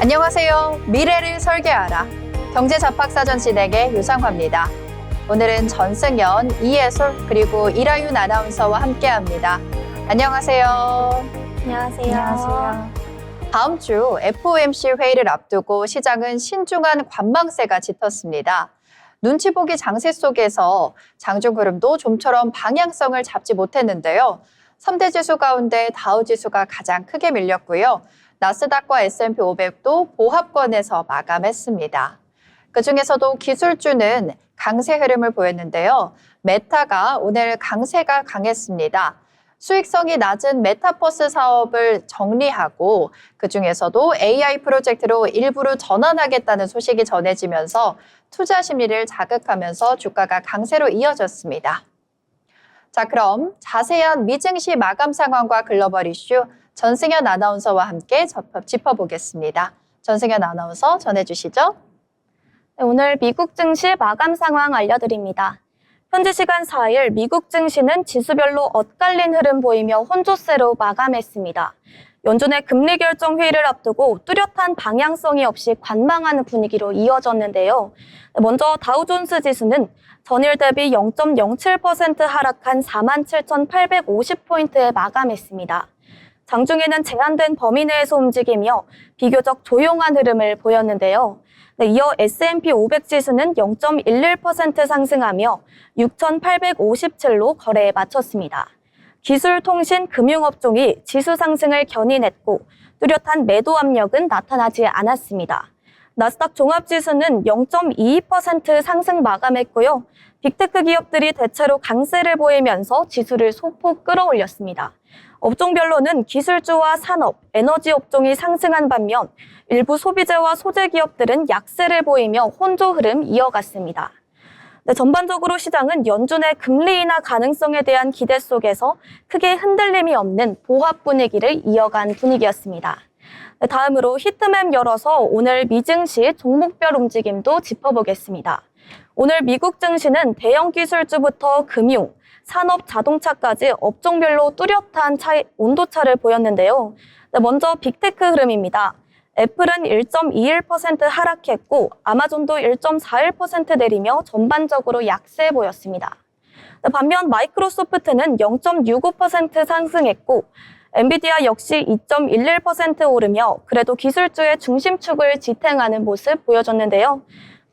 안녕하세요. 미래를 설계하라. 경제잡학사전 진행의 유상화입니다. 오늘은 전승연, 이예솔 그리고 이라윤 아나운서와 함께합니다. 안녕하세요. 안녕하세요. 다음 주 FOMC 회의를 앞두고 시장은 신중한 관망세가 짙었습니다. 눈치 보기 장세 속에서 장중 흐름도 좀처럼 방향성을 잡지 못했는데요. 3대 지수 가운데 다우지수가 가장 크게 밀렸고요. 나스닥과 S&P 500도 보합권에서 마감했습니다. 그중에서도 기술주는 강세 흐름을 보였는데요. 메타가 오늘 강세가 강했습니다. 수익성이 낮은 메타버스 사업을 정리하고 그중에서도 AI 프로젝트로 일부를 전환하겠다는 소식이 전해지면서 투자 심리를 자극하면서 주가가 강세로 이어졌습니다. 자, 그럼 자세한 미증시 마감 상황과 글로벌 이슈 전승연 아나운서와 함께 짚어보겠습니다. 전승연 아나운서 전해주시죠. 네, 오늘 미국 증시 마감 상황 알려드립니다. 현지 시간 4일 미국 증시는 지수별로 엇갈린 흐름 보이며 혼조세로 마감했습니다. 연준의 금리 결정 회의를 앞두고 뚜렷한 방향성이 없이 관망하는 분위기로 이어졌는데요. 먼저 다우존스 지수는 전일 대비 0.07% 하락한 47,850포인트에 마감했습니다. 장중에는 제한된 범위 내에서 움직이며 비교적 조용한 흐름을 보였는데요. 이어 S&P 500 지수는 0.11% 상승하며 6,857로 거래에 마쳤습니다. 기술, 통신, 금융업종이 지수 상승을 견인했고 뚜렷한 매도 압력은 나타나지 않았습니다. 나스닥 종합지수는 0.22% 상승 마감했고요. 빅테크 기업들이 대체로 강세를 보이면서 지수를 소폭 끌어올렸습니다. 업종별로는 기술주와 산업, 에너지 업종이 상승한 반면 일부 소비재와 소재 기업들은 약세를 보이며 혼조 흐름 이어갔습니다. 전반적으로 시장은 연준의 금리 인하 가능성에 대한 기대 속에서 크게 흔들림이 없는 보합 분위기를 이어간 분위기였습니다. 다음으로 히트맵 열어서 오늘 미증시 종목별 움직임도 짚어보겠습니다. 오늘 미국 증시는 대형 기술주부터 금융, 산업, 자동차까지 업종별로 뚜렷한 온도차를 보였는데요. 먼저 빅테크 흐름입니다. 애플은 1.21% 하락했고 아마존도 1.41% 내리며 전반적으로 약세 보였습니다. 반면 마이크로소프트는 0.65% 상승했고 엔비디아 역시 2.11% 오르며 그래도 기술주의 중심축을 지탱하는 모습 보여줬는데요.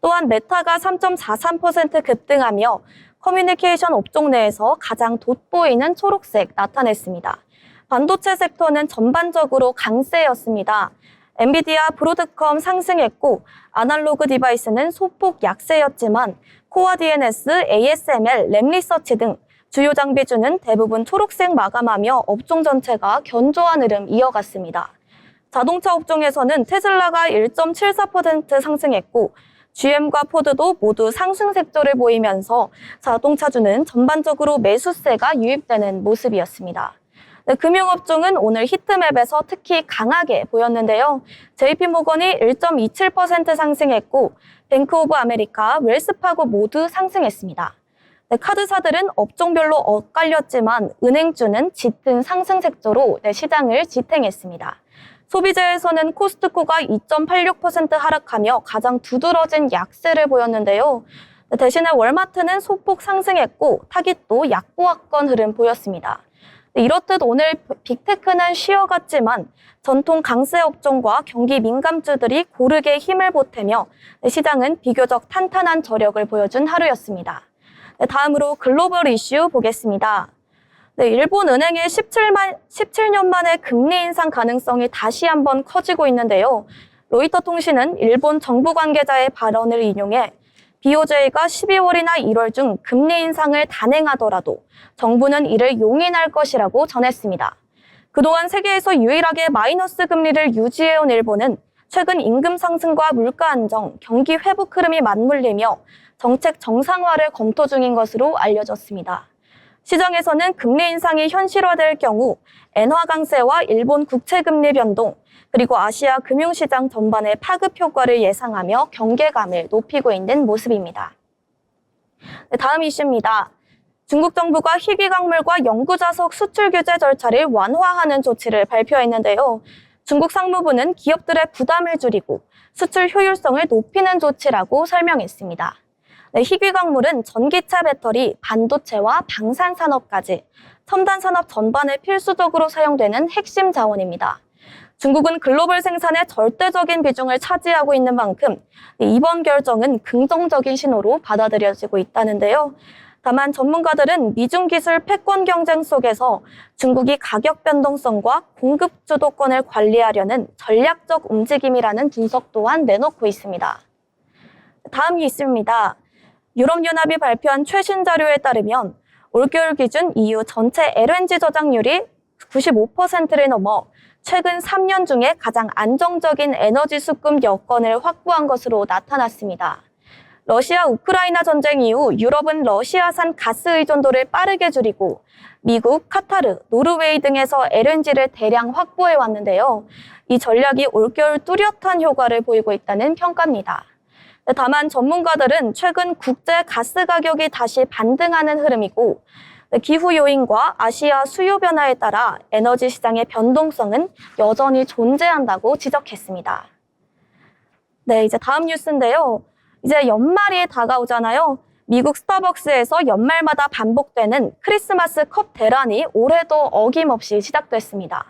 또한 메타가 3.43% 급등하며 커뮤니케이션 업종 내에서 가장 돋보이는 초록색 나타냈습니다. 반도체 섹터는 전반적으로 강세였습니다. 엔비디아, 브로드컴 상승했고 아날로그 디바이스는 소폭 약세였지만 코어 DNS, ASML, 램리서치 등 주요 장비주는 대부분 초록색 마감하며 업종 전체가 견조한 흐름 이어갔습니다. 자동차 업종에서는 테슬라가 1.74% 상승했고 GM과 포드도 모두 상승 색조를 보이면서 자동차주는 전반적으로 매수세가 유입되는 모습이었습니다. 금융업종은 오늘 히트맵에서 특히 강하게 보였는데요. JP모건이 1.27% 상승했고 뱅크 오브 아메리카, 웰스파고 모두 상승했습니다. 카드사들은 업종별로 엇갈렸지만 은행주는 짙은 상승 색조로 시장을 지탱했습니다. 소비재에서는 코스트코가 2.86% 하락하며 가장 두드러진 약세를 보였는데요. 대신에 월마트는 소폭 상승했고 타깃도 약보합권 흐름 보였습니다. 이렇듯 오늘 빅테크는 쉬어갔지만 전통 강세 업종과 경기 민감주들이 고르게 힘을 보태며 시장은 비교적 탄탄한 저력을 보여준 하루였습니다. 다음으로 글로벌 이슈 보겠습니다. 일본 은행의 17년 만에 금리 인상 가능성이 다시 한번 커지고 있는데요. 로이터 통신은 일본 정부 관계자의 발언을 인용해 BOJ가 12월이나 1월 중 금리 인상을 단행하더라도 정부는 이를 용인할 것이라고 전했습니다. 그동안 세계에서 유일하게 마이너스 금리를 유지해온 일본은 최근 임금 상승과 물가 안정, 경기 회복 흐름이 맞물리며 정책 정상화를 검토 중인 것으로 알려졌습니다. 시장에서는 금리 인상이 현실화될 경우 엔화 강세와 일본 국채 금리 변동, 그리고 아시아 금융시장 전반의 파급 효과를 예상하며 경계감을 높이고 있는 모습입니다. 다음 이슈입니다. 중국 정부가 희귀광물과 영구자석 수출 규제 절차를 완화하는 조치를 발표했는데요. 중국 상무부는 기업들의 부담을 줄이고 수출 효율성을 높이는 조치라고 설명했습니다. 네, 희귀광물은 전기차 배터리, 반도체와 방산산업까지 첨단 산업 전반에 필수적으로 사용되는 핵심 자원입니다. 중국은 글로벌 생산의 절대적인 비중을 차지하고 있는 만큼 이번 결정은 긍정적인 신호로 받아들여지고 있다는데요. 다만 전문가들은 미중 기술 패권 경쟁 속에서 중국이 가격 변동성과 공급 주도권을 관리하려는 전략적 움직임이라는 분석 또한 내놓고 있습니다. 다음이 있습니다. 유럽연합이 발표한 최신 자료에 따르면 올겨울 기준 EU 전체 LNG 저장률이 95%를 넘어 최근 3년 중에 가장 안정적인 에너지 수급 여건을 확보한 것으로 나타났습니다. 러시아 우크라이나 전쟁 이후 유럽은 러시아산 가스 의존도를 빠르게 줄이고 미국, 카타르, 노르웨이 등에서 LNG를 대량 확보해 왔는데요. 이 전략이 올겨울 뚜렷한 효과를 보이고 있다는 평가입니다. 다만 전문가들은 최근 국제 가스 가격이 다시 반등하는 흐름이고 기후 요인과 아시아 수요 변화에 따라 에너지 시장의 변동성은 여전히 존재한다고 지적했습니다. 네, 이제 다음 뉴스인데요. 이제 연말이 다가오잖아요. 미국 스타벅스에서 연말마다 반복되는 크리스마스 컵 대란이 올해도 어김없이 시작됐습니다.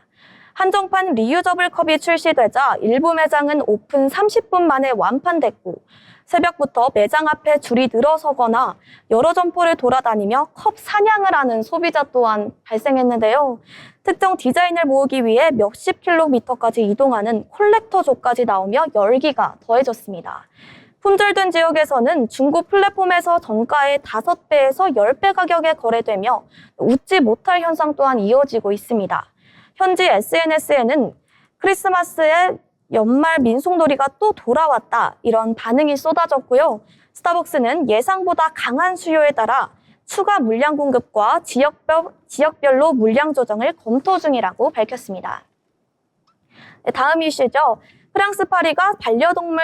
한정판 리유저블 컵이 출시되자 일부 매장은 오픈 30분 만에 완판됐고 새벽부터 매장 앞에 줄이 늘어서거나 여러 점포를 돌아다니며 컵 사냥을 하는 소비자 또한 발생했는데요. 특정 디자인을 모으기 위해 몇십 킬로미터까지 이동하는 콜렉터족까지 나오며 열기가 더해졌습니다. 품절된 지역에서는 중고 플랫폼에서 정가의 5배에서 10배 가격에 거래되며 웃지 못할 현상 또한 이어지고 있습니다. 현지 SNS에는 크리스마스에 연말 민속놀이가 또 돌아왔다 이런 반응이 쏟아졌고요. 스타벅스는 예상보다 강한 수요에 따라 추가 물량 공급과 지역별로 물량 조정을 검토 중이라고 밝혔습니다. 네, 다음 이슈죠. 프랑스 파리가 반려동물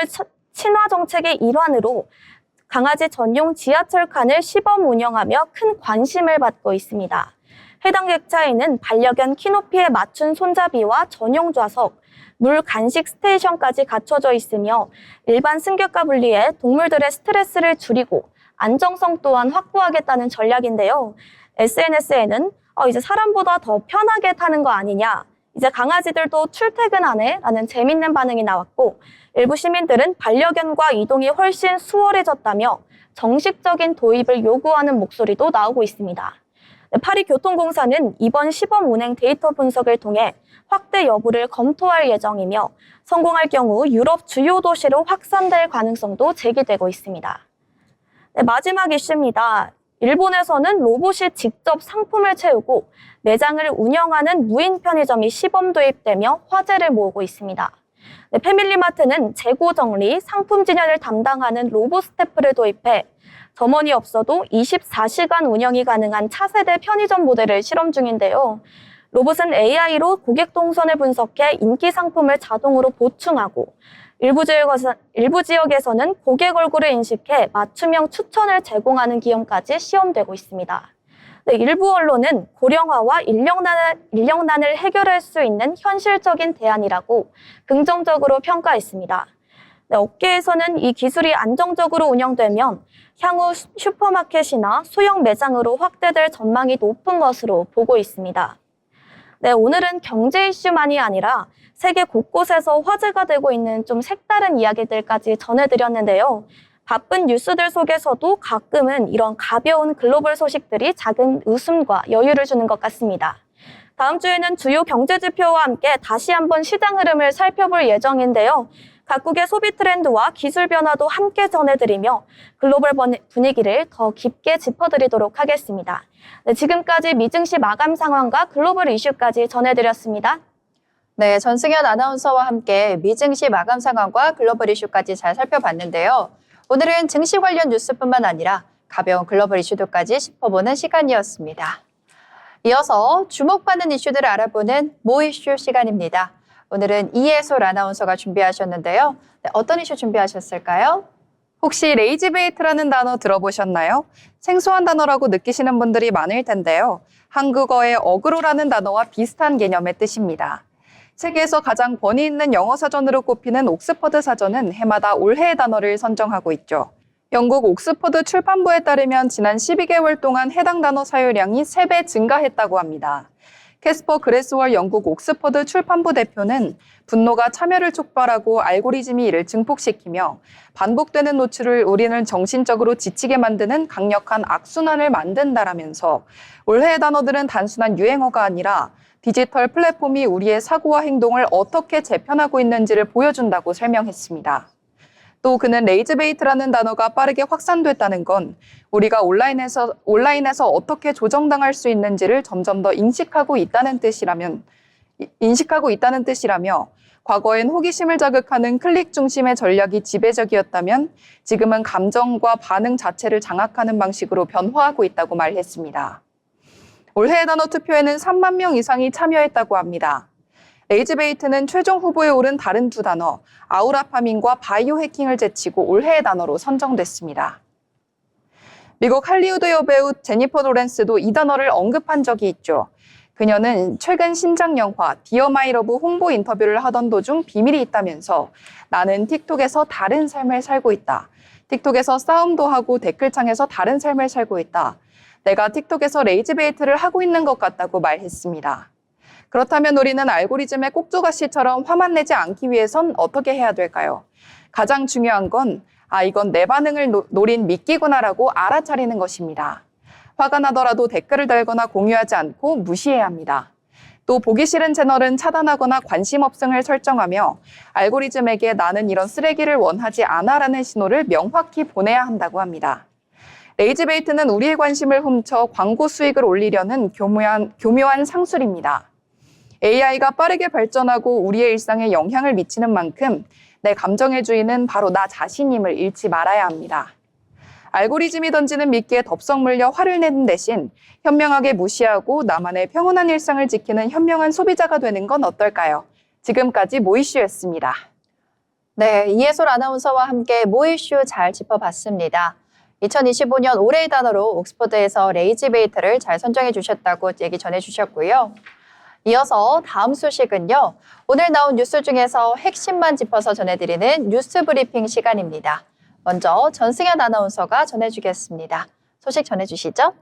친화 정책의 일환으로 강아지 전용 지하철 칸을 시범 운영하며 큰 관심을 받고 있습니다. 해당 객차에는 반려견 키높이에 맞춘 손잡이와 전용 좌석, 물 간식 스테이션까지 갖춰져 있으며 일반 승객과 분리해 동물들의 스트레스를 줄이고 안정성 또한 확보하겠다는 전략인데요. SNS에는 이제 사람보다 더 편하게 타는 거 아니냐, 이제 강아지들도 출퇴근하네 라는 재밌는 반응이 나왔고 일부 시민들은 반려견과 이동이 훨씬 수월해졌다며 정식적인 도입을 요구하는 목소리도 나오고 있습니다. 파리교통공사는 이번 시범 운행 데이터 분석을 통해 확대 여부를 검토할 예정이며 성공할 경우 유럽 주요 도시로 확산될 가능성도 제기되고 있습니다. 네, 마지막 이슈입니다. 일본에서는 로봇이 직접 상품을 채우고 매장을 운영하는 무인 편의점이 시범 도입되며 화제를 모으고 있습니다. 네, 패밀리마트는 재고 정리, 상품 진열을 담당하는 로봇 스태프를 도입해 점원이 없어도 24시간 운영이 가능한 차세대 편의점 모델을 실험 중인데요. 로봇은 AI로 고객 동선을 분석해 인기 상품을 자동으로 보충하고 일부 지역에서는 고객 얼굴을 인식해 맞춤형 추천을 제공하는 기형까지 시험되고 있습니다. 네, 일부 언론은 고령화와 인력난을 해결할 수 있는 현실적인 대안이라고 긍정적으로 평가했습니다. 네, 업계에서는 이 기술이 안정적으로 운영되면 향후 슈퍼마켓이나 소형 매장으로 확대될 전망이 높은 것으로 보고 있습니다. 네, 오늘은 경제 이슈만이 아니라 세계 곳곳에서 화제가 되고 있는 좀 색다른 이야기들까지 전해드렸는데요. 바쁜 뉴스들 속에서도 가끔은 이런 가벼운 글로벌 소식들이 작은 웃음과 여유를 주는 것 같습니다. 다음 주에는 주요 경제 지표와 함께 다시 한번 시장 흐름을 살펴볼 예정인데요. 각국의 소비 트렌드와 기술 변화도 함께 전해드리며 글로벌 분위기를 더 깊게 짚어드리도록 하겠습니다. 네, 지금까지 미증시 마감 상황과 글로벌 이슈까지 전해드렸습니다. 네, 전승현 아나운서와 함께 미증시 마감 상황과 글로벌 이슈까지 잘 살펴봤는데요. 오늘은 증시 관련 뉴스뿐만 아니라 가벼운 글로벌 이슈도까지 짚어보는 시간이었습니다. 이어서 주목받는 이슈들을 알아보는 모 이슈 시간입니다. 오늘은 이예솔 아나운서가 준비하셨는데요. 네, 어떤 이슈 준비하셨을까요? 혹시 레이지베이트라는 단어 들어보셨나요? 생소한 단어라고 느끼시는 분들이 많을 텐데요. 한국어의 어그로라는 단어와 비슷한 개념의 뜻입니다. 세계에서 가장 권위 있는 영어 사전으로 꼽히는 옥스퍼드 사전은 해마다 올해의 단어를 선정하고 있죠. 영국 옥스퍼드 출판부에 따르면 지난 12개월 동안 해당 단어 사용량이 3배 증가했다고 합니다. 캐스퍼 그레스월 영국 옥스퍼드 출판부 대표는 분노가 참여를 촉발하고 알고리즘이 이를 증폭시키며 반복되는 노출을 우리는 정신적으로 지치게 만드는 강력한 악순환을 만든다라면서 올해의 단어들은 단순한 유행어가 아니라 디지털 플랫폼이 우리의 사고와 행동을 어떻게 재편하고 있는지를 보여준다고 설명했습니다. 또 그는 레이즈베이트라는 단어가 빠르게 확산됐다는 건 우리가 온라인에서 어떻게 조정당할 수 있는지를 점점 더 인식하고 있다는 뜻이라며 과거엔 호기심을 자극하는 클릭 중심의 전략이 지배적이었다면 지금은 감정과 반응 자체를 장악하는 방식으로 변화하고 있다고 말했습니다. 올해의 단어 투표에는 3만 명 이상이 참여했다고 합니다. 레이즈베이트는 최종 후보에 오른 다른 두 단어, 아우라파민과 바이오 해킹을 제치고 올해의 단어로 선정됐습니다. 미국 할리우드 여배우 제니퍼 로렌스도 이 단어를 언급한 적이 있죠. 그녀는 최근 신작 영화 디어 마이 러브 홍보 인터뷰를 하던 도중 비밀이 있다면서 나는 틱톡에서 다른 삶을 살고 있다. 틱톡에서 싸움도 하고 댓글창에서 다른 삶을 살고 있다. 내가 틱톡에서 레이즈베이트를 하고 있는 것 같다고 말했습니다. 그렇다면 우리는 알고리즘의 꼭두가시처럼 화만 내지 않기 위해선 어떻게 해야 될까요? 가장 중요한 건 이건 내 반응을 노린 미끼구나라고 알아차리는 것입니다. 화가 나더라도 댓글을 달거나 공유하지 않고 무시해야 합니다. 또 보기 싫은 채널은 차단하거나 관심 없음을 설정하며 알고리즘에게 나는 이런 쓰레기를 원하지 않아라는 신호를 명확히 보내야 한다고 합니다. 레이즈베이트는 우리의 관심을 훔쳐 광고 수익을 올리려는 교묘한 상술입니다. AI가 빠르게 발전하고 우리의 일상에 영향을 미치는 만큼 내 감정의 주인은 바로 나 자신임을 잃지 말아야 합니다. 알고리즘이 던지는 미끼에 덥석 물려 화를 내는 대신 현명하게 무시하고 나만의 평온한 일상을 지키는 현명한 소비자가 되는 건 어떨까요? 지금까지 모이슈였습니다. 네, 이해솔 아나운서와 함께 모 이슈 잘 짚어봤습니다. 2025년 올해의 단어로 옥스퍼드에서 레이즈베이트를 잘 선정해 주셨다고 얘기 전해주셨고요. 이어서 다음 소식은요. 오늘 나온 뉴스 중에서 핵심만 짚어서 전해드리는 뉴스 브리핑 시간입니다. 먼저 전승현 아나운서가 전해주겠습니다. 소식 전해주시죠.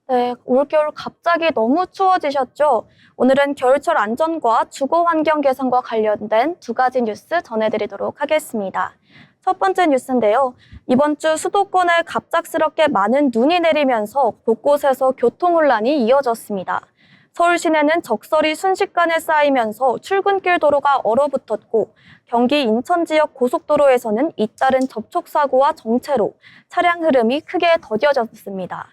네, 올겨울 갑자기 너무 추워지셨죠? 오늘은 겨울철 안전과 주거 환경 개선과 관련된 두 가지 뉴스 전해드리도록 하겠습니다. 첫 번째 뉴스인데요. 이번 주 수도권에 갑작스럽게 많은 눈이 내리면서 곳곳에서 교통혼란이 이어졌습니다. 서울 시내는 적설이 순식간에 쌓이면서 출근길 도로가 얼어붙었고 경기 인천 지역 고속도로에서는 잇따른 접촉사고와 정체로 차량 흐름이 크게 더뎌졌습니다.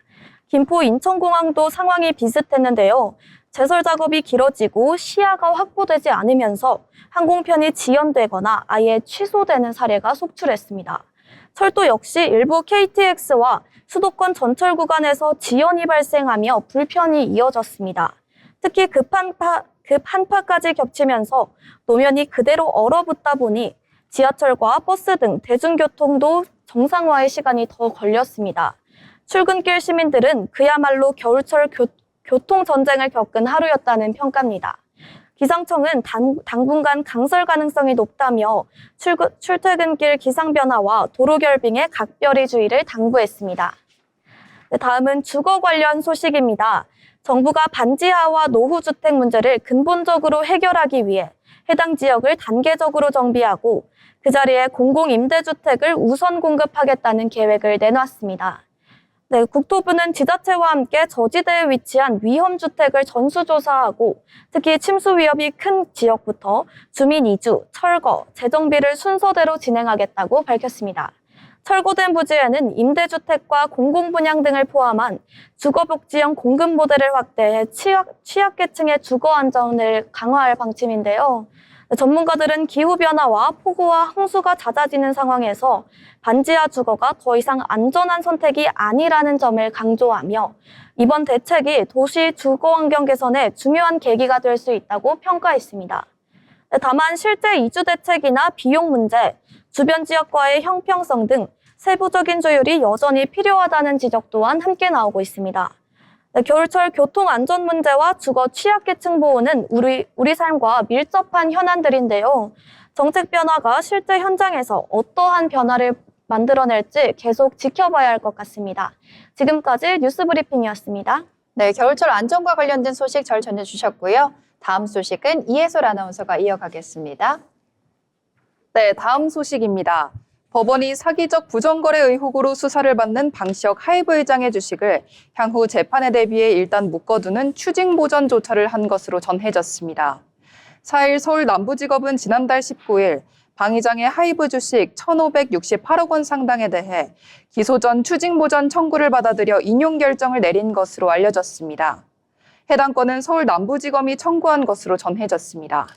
김포 인천공항도 상황이 비슷했는데요. 제설 작업이 길어지고 시야가 확보되지 않으면서 항공편이 지연되거나 아예 취소되는 사례가 속출했습니다. 철도 역시 일부 KTX와 수도권 전철 구간에서 지연이 발생하며 불편이 이어졌습니다. 특히 급 한파까지 겹치면서 노면이 그대로 얼어붙다 보니 지하철과 버스 등 대중교통도 정상화의 시간이 더 걸렸습니다. 출근길 시민들은 그야말로 겨울철 교통전쟁을 겪은 하루였다는 평가입니다. 기상청은 당분간 강설 가능성이 높다며 출퇴근길 기상 변화와 도로 결빙에 각별히 주의를 당부했습니다. 네, 다음은 주거 관련 소식입니다. 정부가 반지하와 노후주택 문제를 근본적으로 해결하기 위해 해당 지역을 단계적으로 정비하고 그 자리에 공공임대주택을 우선 공급하겠다는 계획을 내놨습니다. 네, 국토부는 지자체와 함께 저지대에 위치한 위험주택을 전수조사하고 특히 침수 위협이 큰 지역부터 주민 이주, 철거, 재정비를 순서대로 진행하겠다고 밝혔습니다. 철거된 부지에는 임대주택과 공공분양 등을 포함한 주거복지형 공급 모델을 확대해 취약계층의 주거 안전을 강화할 방침인데요. 전문가들은 기후변화와 폭우와 홍수가 잦아지는 상황에서 반지하 주거가 더 이상 안전한 선택이 아니라는 점을 강조하며 이번 대책이 도시 주거 환경 개선에 중요한 계기가 될 수 있다고 평가했습니다. 다만 실제 이주 대책이나 비용 문제, 주변 지역과의 형평성 등 세부적인 조율이 여전히 필요하다는 지적 또한 함께 나오고 있습니다. 네, 겨울철 교통 안전 문제와 주거 취약계층 보호는 우리 삶과 밀접한 현안들인데요. 정책 변화가 실제 현장에서 어떠한 변화를 만들어낼지 계속 지켜봐야 할 것 같습니다. 지금까지 뉴스 브리핑이었습니다. 네, 겨울철 안전과 관련된 소식 잘 전해주셨고요. 다음 소식은 이해솔 아나운서가 이어가겠습니다. 네, 다음 소식입니다. 법원이 사기적 부정거래 의혹으로 수사를 받는 방시혁 하이브 의장의 주식을 향후 재판에 대비해 일단 묶어두는 추징 보전 조처를 한 것으로 전해졌습니다. 4일 서울 남부지법은 지난달 19일 방 의장의 하이브 주식 1,568억 원 상당에 대해 기소 전 추징 보전 청구를 받아들여 인용 결정을 내린 것으로 알려졌습니다. 해당 건은 서울 남부지검이 청구한 것으로 전해졌습니다.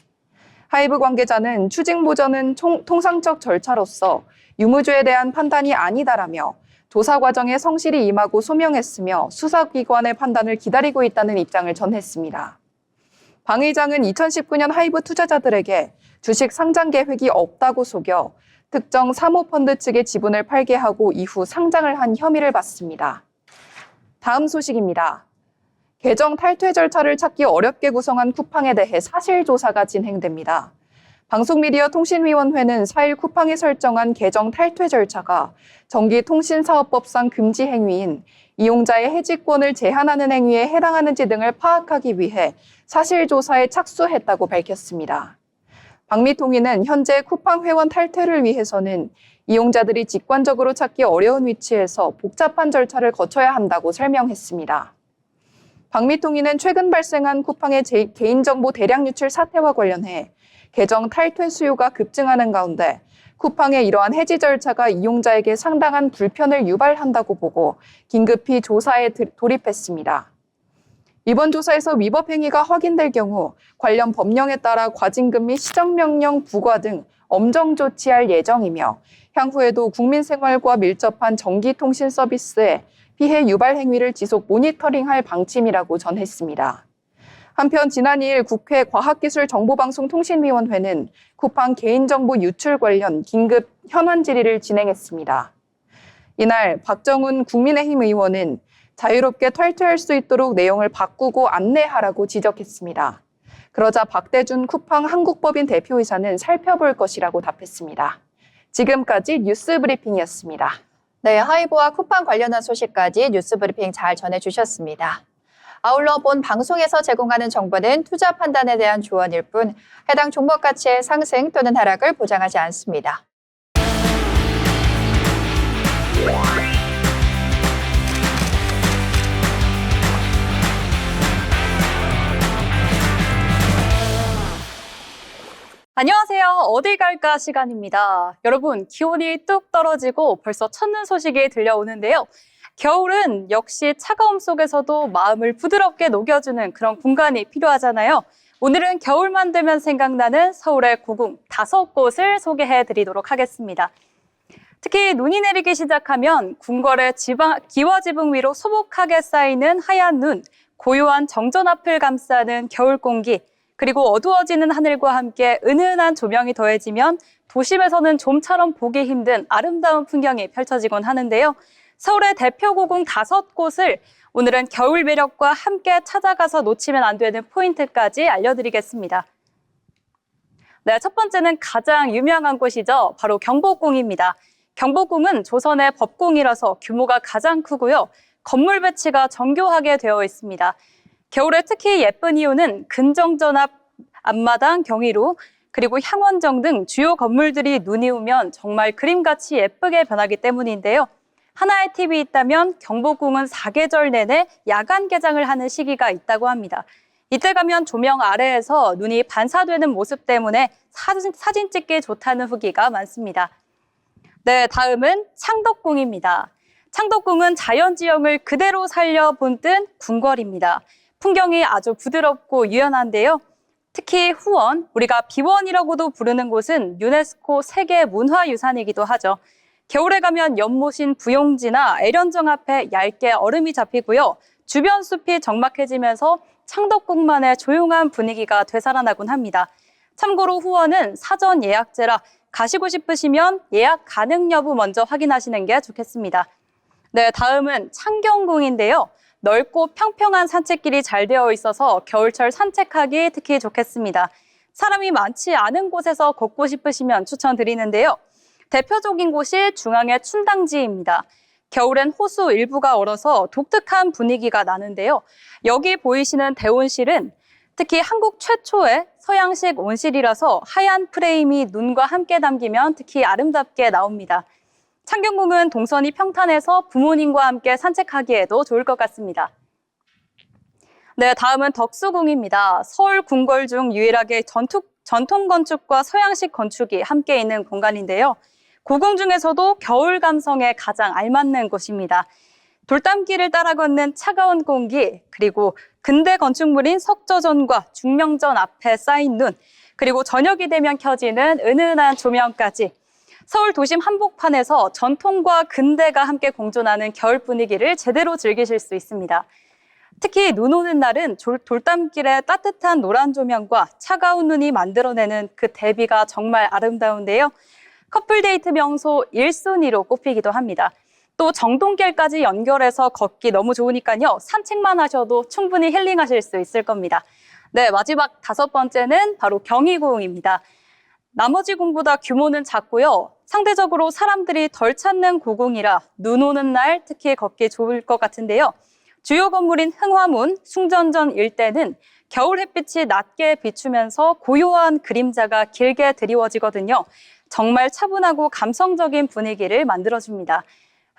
하이브 관계자는 추징 보전은 통상적 절차로서 유무죄에 대한 판단이 아니다라며 조사 과정에 성실히 임하고 소명했으며 수사기관의 판단을 기다리고 있다는 입장을 전했습니다. 방 의장은 2019년 하이브 투자자들에게 주식 상장 계획이 없다고 속여 특정 사모펀드 측의 지분을 팔게 하고 이후 상장을 한 혐의를 받습니다. 다음 소식입니다. 계정 탈퇴 절차를 찾기 어렵게 구성한 쿠팡에 대해 사실조사가 진행됩니다. 방송미디어통신위원회는 4일 쿠팡이 설정한 계정 탈퇴 절차가 전기통신사업법상 금지 행위인 이용자의 해지권을 제한하는 행위에 해당하는지 등을 파악하기 위해 사실조사에 착수했다고 밝혔습니다. 방미통위는 현재 쿠팡 회원 탈퇴를 위해서는 이용자들이 직관적으로 찾기 어려운 위치에서 복잡한 절차를 거쳐야 한다고 설명했습니다. 방미통위는 최근 발생한 쿠팡의 개인정보 대량 유출 사태와 관련해 계정 탈퇴 수요가 급증하는 가운데 쿠팡의 이러한 해지 절차가 이용자에게 상당한 불편을 유발한다고 보고 긴급히 조사에 돌입했습니다. 이번 조사에서 위법 행위가 확인될 경우 관련 법령에 따라 과징금 및 시정명령 부과 등 엄정 조치할 예정이며 향후에도 국민 생활과 밀접한 전기통신 서비스에 피해 유발 행위를 지속 모니터링할 방침이라고 전했습니다. 한편 지난 2일 국회 과학기술정보방송통신위원회는 쿠팡 개인정보 유출 관련 긴급 현안 질의를 진행했습니다. 이날 박정훈 국민의힘 의원은 자유롭게 탈퇴할 수 있도록 내용을 바꾸고 안내하라고 지적했습니다. 그러자 박대준 쿠팡 한국법인 대표이사는 살펴볼 것이라고 답했습니다. 지금까지 뉴스 브리핑이었습니다. 네, 하이브와 쿠팡 관련한 소식까지 뉴스 브리핑 잘 전해주셨습니다. 아울러 본 방송에서 제공하는 정보는 투자 판단에 대한 조언일 뿐 해당 종목 가치의 상승 또는 하락을 보장하지 않습니다. 안녕하세요. 어딜 갈까 시간입니다. 여러분, 기온이 뚝 떨어지고 벌써 첫눈 소식이 들려오는데요. 겨울은 역시 차가움 속에서도 마음을 부드럽게 녹여주는 그런 공간이 필요하잖아요. 오늘은 겨울만 되면 생각나는 서울의 고궁 5곳을 소개해드리도록 하겠습니다. 특히 눈이 내리기 시작하면 궁궐의 기와지붕 위로 소복하게 쌓이는 하얀 눈, 고요한 정전 앞을 감싸는 겨울 공기, 그리고 어두워지는 하늘과 함께 은은한 조명이 더해지면 도심에서는 좀처럼 보기 힘든 아름다운 풍경이 펼쳐지곤 하는데요. 서울의 대표 고궁 5곳을 오늘은 겨울 매력과 함께 찾아가서 놓치면 안 되는 포인트까지 알려드리겠습니다. 네, 첫 번째는 가장 유명한 곳이죠. 바로 경복궁입니다. 경복궁은 조선의 법궁이라서 규모가 가장 크고요. 건물 배치가 정교하게 되어 있습니다. 겨울에 특히 예쁜 이유는 근정전 앞 앞마당 경이루 그리고 향원정 등 주요 건물들이 눈이 오면 정말 그림같이 예쁘게 변하기 때문인데요. 하나의 팁이 있다면 경복궁은 사계절 내내 야간 개장을 하는 시기가 있다고 합니다. 이때 가면 조명 아래에서 눈이 반사되는 모습 때문에 사진 찍기 좋다는 후기가 많습니다. 네, 다음은 창덕궁입니다. 창덕궁은 자연지형을 그대로 살려본뜬 궁궐입니다. 풍경이 아주 부드럽고 유연한데요. 특히 후원, 우리가 비원이라고도 부르는 곳은 유네스코 세계문화유산이기도 하죠. 겨울에 가면 연못인 부용지나 애련정 앞에 얇게 얼음이 잡히고요. 주변 숲이 적막해지면서 창덕궁만의 조용한 분위기가 되살아나곤 합니다. 참고로 후원은 사전 예약제라 가시고 싶으시면 예약 가능 여부 먼저 확인하시는 게 좋겠습니다. 네, 다음은 창경궁인데요. 넓고 평평한 산책길이 잘 되어 있어서 겨울철 산책하기 특히 좋겠습니다. 사람이 많지 않은 곳에서 걷고 싶으시면 추천드리는데요. 대표적인 곳이 중앙의 춘당지입니다. 겨울엔 호수 일부가 얼어서 독특한 분위기가 나는데요. 여기 보이시는 대온실은 특히 한국 최초의 서양식 온실이라서 하얀 프레임이 눈과 함께 담기면 특히 아름답게 나옵니다. 창경궁은 동선이 평탄해서 부모님과 함께 산책하기에도 좋을 것 같습니다. 네, 다음은 덕수궁입니다. 서울 궁궐 중 유일하게 전통 건축과 서양식 건축이 함께 있는 공간인데요. 고궁 중에서도 겨울 감성에 가장 알맞는 곳입니다. 돌담길을 따라 걷는 차가운 공기, 그리고 근대 건축물인 석저전과 중명전 앞에 쌓인 눈, 그리고 저녁이 되면 켜지는 은은한 조명까지 서울 도심 한복판에서 전통과 근대가 함께 공존하는 겨울 분위기를 제대로 즐기실 수 있습니다. 특히 눈 오는 날은 돌담길의 따뜻한 노란 조명과 차가운 눈이 만들어내는 그 대비가 정말 아름다운데요. 커플 데이트 명소 1순위로 꼽히기도 합니다. 또 정동길까지 연결해서 걷기 너무 좋으니까요. 산책만 하셔도 충분히 힐링하실 수 있을 겁니다. 네, 마지막 5번째는 바로 경희궁입니다. 나머지 궁보다 규모는 작고요. 상대적으로 사람들이 덜 찾는 고궁이라 눈 오는 날 특히 걷기 좋을 것 같은데요. 주요 건물인 흥화문, 숭전전 일대는 겨울 햇빛이 낮게 비추면서 고요한 그림자가 길게 드리워지거든요. 정말 차분하고 감성적인 분위기를 만들어줍니다.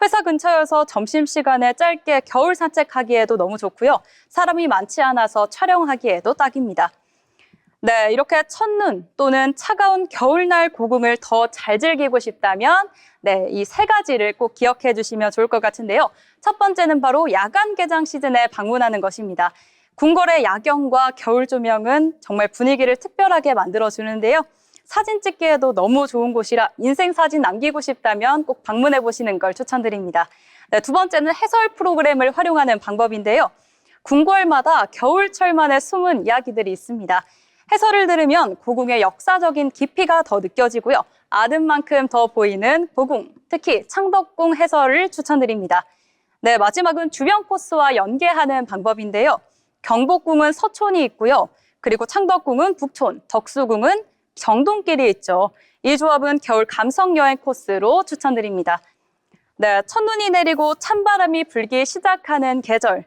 회사 근처여서 점심시간에 짧게 겨울 산책하기에도 너무 좋고요. 사람이 많지 않아서 촬영하기에도 딱입니다. 네, 이렇게 첫눈 또는 차가운 겨울날 고궁을 더 잘 즐기고 싶다면 네, 이 3가지를 꼭 기억해 주시면 좋을 것 같은데요. 첫 번째는 바로 야간 개장 시즌에 방문하는 것입니다. 궁궐의 야경과 겨울 조명은 정말 분위기를 특별하게 만들어주는데요. 사진 찍기에도 너무 좋은 곳이라 인생 사진 남기고 싶다면 꼭 방문해 보시는 걸 추천드립니다. 네, 두 번째는 해설 프로그램을 활용하는 방법인데요. 궁궐마다 겨울철만의 숨은 이야기들이 있습니다. 해설을 들으면 고궁의 역사적인 깊이가 더 느껴지고요. 아는 만큼 더 보이는 고궁, 특히 창덕궁 해설을 추천드립니다. 네, 마지막은 주변 코스와 연계하는 방법인데요. 경복궁은 서촌이 있고요. 그리고 창덕궁은 북촌, 덕수궁은 정동길이 있죠. 이 조합은 겨울 감성 여행 코스로 추천드립니다. 네, 첫눈이 내리고 찬바람이 불기 시작하는 계절.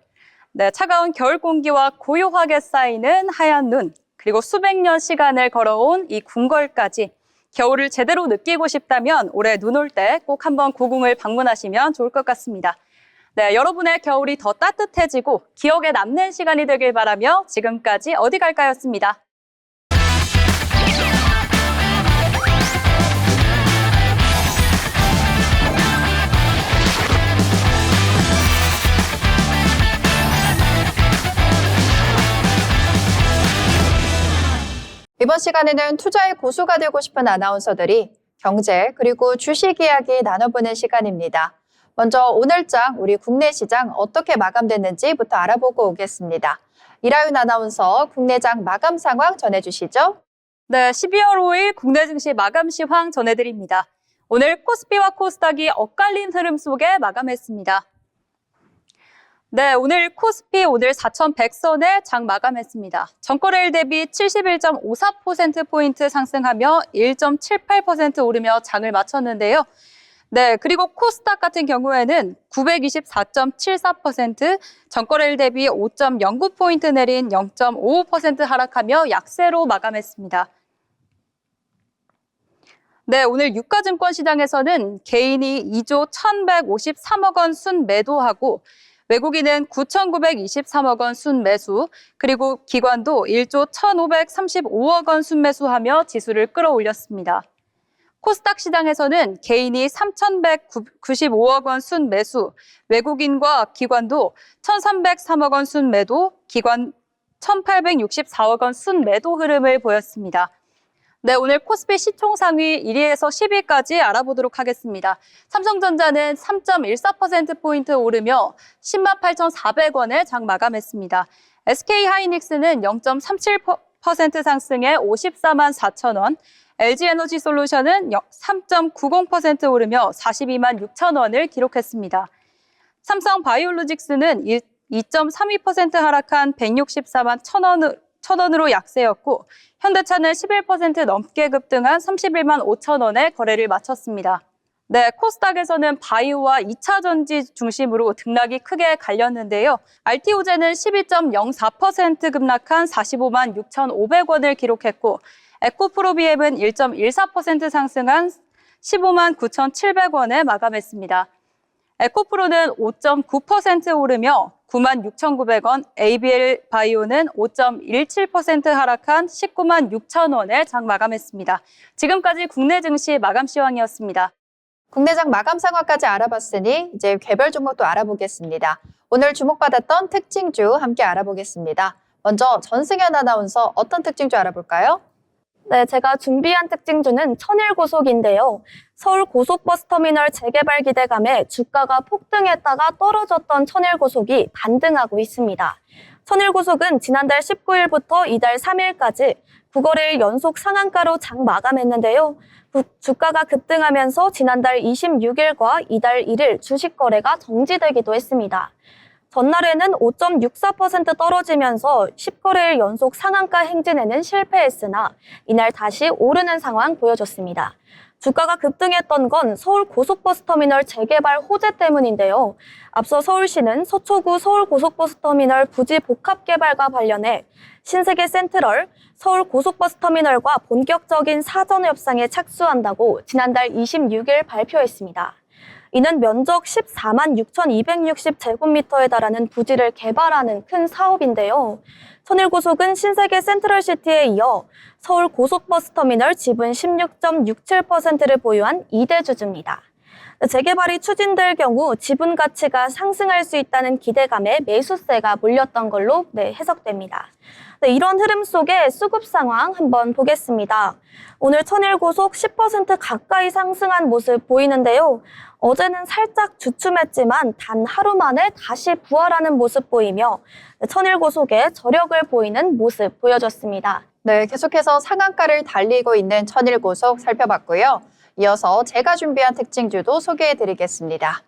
네, 차가운 겨울 공기와 고요하게 쌓이는 하얀 눈, 그리고 수백 년 시간을 걸어온 이 궁궐까지 겨울을 제대로 느끼고 싶다면 올해 눈 올 때 꼭 한번 고궁을 방문하시면 좋을 것 같습니다. 네, 여러분의 겨울이 더 따뜻해지고 기억에 남는 시간이 되길 바라며 지금까지 어디 갈까였습니다. 이번 시간에는 투자의 고수가 되고 싶은 아나운서들이 경제 그리고 주식 이야기 나눠보는 시간입니다. 먼저 오늘장 우리 국내 시장 어떻게 마감됐는지부터 알아보고 오겠습니다. 이라윤 아나운서 국내장 마감 상황 전해주시죠. 네, 12월 5일 국내 증시 마감 시황 전해드립니다. 오늘 코스피와 코스닥이 엇갈린 흐름 속에 마감했습니다. 네, 오늘 코스피 오늘 4,100선에 장 마감했습니다. 전거래일 대비 71.54%포인트 상승하며 1.78% 오르며 장을 마쳤는데요. 네, 그리고 코스닥 같은 경우에는 924.74%, 전거래일 대비 5.09포인트 내린 0.55% 하락하며 약세로 마감했습니다. 네, 오늘 유가증권 시장에서는 개인이 2조 1,153억 원 순매도하고 외국인은 9,923억 원 순매수, 그리고 기관도 1조 1,535억 원 순매수하며 지수를 끌어올렸습니다. 코스닥 시장에서는 개인이 3,195억 원 순매수, 외국인과 기관도 1,303억 원 순매도, 기관 1,864억 원 순매도 흐름을 보였습니다. 네, 오늘 코스피 시총 상위 1위에서 10위까지 알아보도록 하겠습니다. 삼성전자는 3.14%포인트 오르며 108,400원에 장 마감했습니다. SK하이닉스는 0.37% 상승해 54만 4천원, LG에너지솔루션은 3.90% 오르며 42만 6천원을 기록했습니다. 삼성바이오로직스는 2.32% 하락한 164만 1,000원으로 약세였고 현대차는 11% 넘게 급등한 31만 5천 원에 거래를 마쳤습니다. 네, 코스닥에서는 바이오와 2차 전지 중심으로 등락이 크게 갈렸는데요. RTO제는 12.04% 급락한 45만 6,500원을 기록했고 에코프로비엠은 1.14% 상승한 15만 9,700원에 마감했습니다. 에코프로는 5.9% 오르며 9만 6,900원, ABL 바이오는 5.17% 하락한 19만 6천 원에 장 마감했습니다. 지금까지 국내 증시 마감 시황이었습니다. 국내장 마감 상황까지 알아봤으니 이제 개별 종목도 알아보겠습니다. 오늘 주목받았던 특징주 함께 알아보겠습니다. 먼저 전승현 아나운서 어떤 특징주 알아볼까요? 네, 제가 준비한 특징주는 천일고속인데요. 서울 고속버스터미널 재개발 기대감에 주가가 폭등했다가 떨어졌던 천일고속이 반등하고 있습니다. 천일고속은 지난달 19일부터 이달 3일까지 9거래일 연속 상한가로 장 마감했는데요. 주가가 급등하면서 지난달 26일과 이달 1일 주식 거래가 정지되기도 했습니다. 전날에는 5.64% 떨어지면서 10거래일 연속 상한가 행진에는 실패했으나 이날 다시 오르는 상황 보여줬습니다. 주가가 급등했던 건 서울 고속버스터미널 재개발 호재 때문인데요. 앞서 서울시는 서초구 서울고속버스터미널 부지 복합개발과 관련해 신세계 센트럴 서울 고속버스터미널과 본격적인 사전 협상에 착수한다고 지난달 26일 발표했습니다. 이는 면적 14만 6,260제곱미터에 달하는 부지를 개발하는 큰 사업인데요. 천일고속은 신세계 센트럴시티에 이어 서울 고속버스터미널 지분 16.67%를 보유한 2대 주주입니다. 재개발이 추진될 경우 지분 가치가 상승할 수 있다는 기대감에 매수세가 몰렸던 걸로 해석됩니다. 이런 흐름 속에 수급 상황 한번 보겠습니다. 오늘 천일고속 10% 가까이 상승한 모습 보이는데요. 어제는 살짝 주춤했지만 단 하루 만에 다시 부활하는 모습 보이며 천일고속의 저력을 보이는 모습 보여줬습니다. 네, 계속해서 상한가를 달리고 있는 천일고속 살펴봤고요. 이어서 제가 준비한 특징주도 소개해드리겠습니다.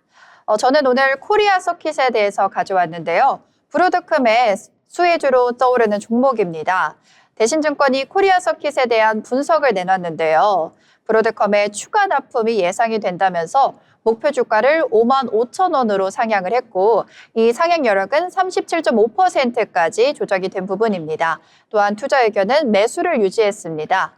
저는 오늘 코리아 서킷에 대해서 가져왔는데요. 브로드컴의 수혜주로 떠오르는 종목입니다. 대신증권이 코리아 서킷에 대한 분석을 내놨는데요. 브로드컴의 추가 납품이 예상이 된다면서 목표 주가를 5만 5천 원으로 상향을 했고 이 상향 여력은 37.5%까지 조정이 된 부분입니다. 또한 투자 의견은 매수를 유지했습니다.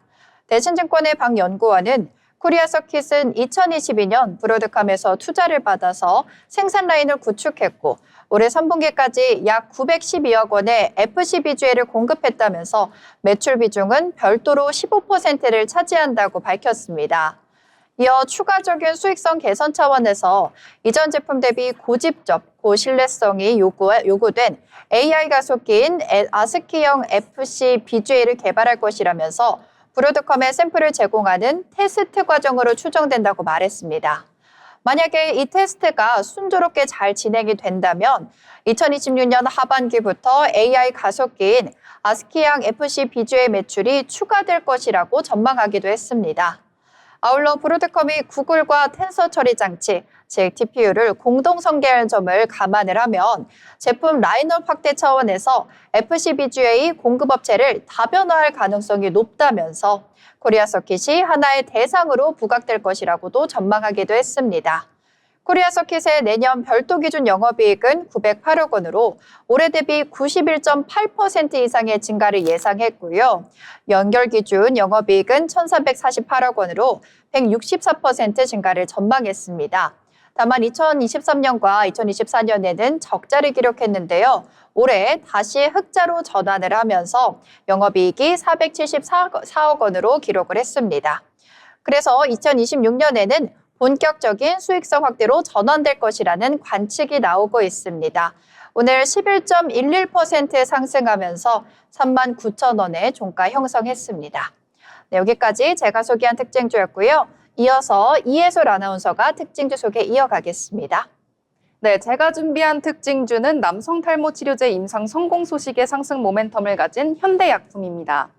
대신증권의 박 연구원은 코리아 서킷은 2022년 브로드컴에서 투자를 받아서 생산 라인을 구축했고 올해 3분기까지 약 912억 원의 FC 비주얼을 공급했다면서 매출 비중은 별도로 15%를 차지한다고 밝혔습니다. 이어 추가적인 수익성 개선 차원에서 이전 제품 대비 고집적, 고신뢰성이 요구된 AI 가속기인 아스키형 FC 비주얼을 개발할 것이라면서 브로드컴에 샘플을 제공하는 테스트 과정으로 추정된다고 말했습니다. 만약에 이 테스트가 순조롭게 잘 진행이 된다면 2026년 하반기부터 AI 가속기인 아스키형 FC 비주얼 매출이 추가될 것이라고 전망하기도 했습니다. 아울러 브로드컴이 구글과 텐서 처리 장치, 즉 TPU를 공동 설계할 점을 감안을 하면 제품 라인업 확대 차원에서 FCBGA 공급업체를 다변화할 가능성이 높다면서 코리아 서킷이 하나의 대상으로 부각될 것이라고도 전망하기도 했습니다. 코리아 서킷의 내년 별도 기준 영업이익은 908억 원으로 올해 대비 91.8% 이상의 증가를 예상했고요. 연결 기준 영업이익은 1,448억 원으로 164% 증가를 전망했습니다. 다만 2023년과 2024년에는 적자를 기록했는데요. 올해 다시 흑자로 전환을 하면서 영업이익이 474억 원으로 기록을 했습니다. 그래서 2026년에는 본격적인 수익성 확대로 전환될 것이라는 관측이 나오고 있습니다. 오늘 11.11% 상승하면서 3만 9천 원의 종가 형성했습니다. 네, 여기까지 제가 소개한 특징주였고요. 이어서 이혜솔 아나운서가 특징주 소개 이어가겠습니다. 네, 제가 준비한 특징주는 남성 탈모 치료제 임상 성공 소식의 상승 모멘텀을 가진 현대약품입니다.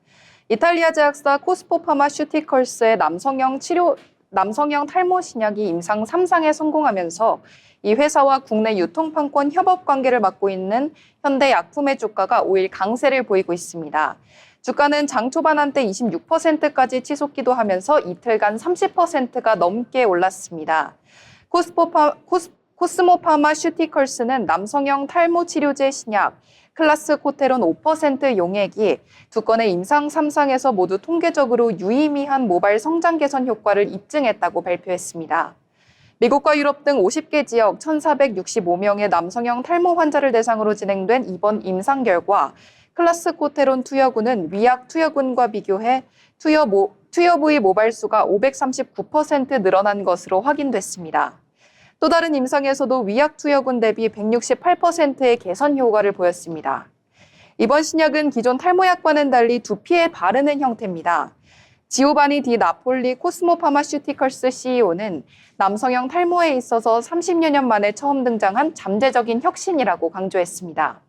이탈리아 제약사 코스포 파마슈티컬스의 남성용 치료 남성형 탈모 신약이 임상 3상에 성공하면서 이 회사와 국내 유통판권 협업 관계를 맡고 있는 현대약품의 주가가 5일 강세를 보이고 있습니다. 주가는 장 초반 한때 26%까지 치솟기도 하면서 이틀간 30%가 넘게 올랐습니다. 코스모 파마슈티컬스는 남성형 탈모 치료제 신약 클라스 코테론 5% 용액이 두 건의 임상 3상에서 모두 통계적으로 유의미한 모발 성장 개선 효과를 입증했다고 발표했습니다. 미국과 유럽 등 50개 지역 1,465명의 남성형 탈모 환자를 대상으로 진행된 이번 임상 결과 클라스 코테론 투여군은 위약 투여군과 비교해 투여 부위 모발 수가 539% 늘어난 것으로 확인됐습니다. 또 다른 임상에서도 위약 투여군 대비 168%의 개선 효과를 보였습니다. 이번 신약은 기존 탈모약과는 달리 두피에 바르는 형태입니다. 지오바니 디 나폴리 코스모 파마슈티컬스 CEO는 남성형 탈모에 있어서 30여 년 만에 처음 등장한 잠재적인 혁신이라고 강조했습니다.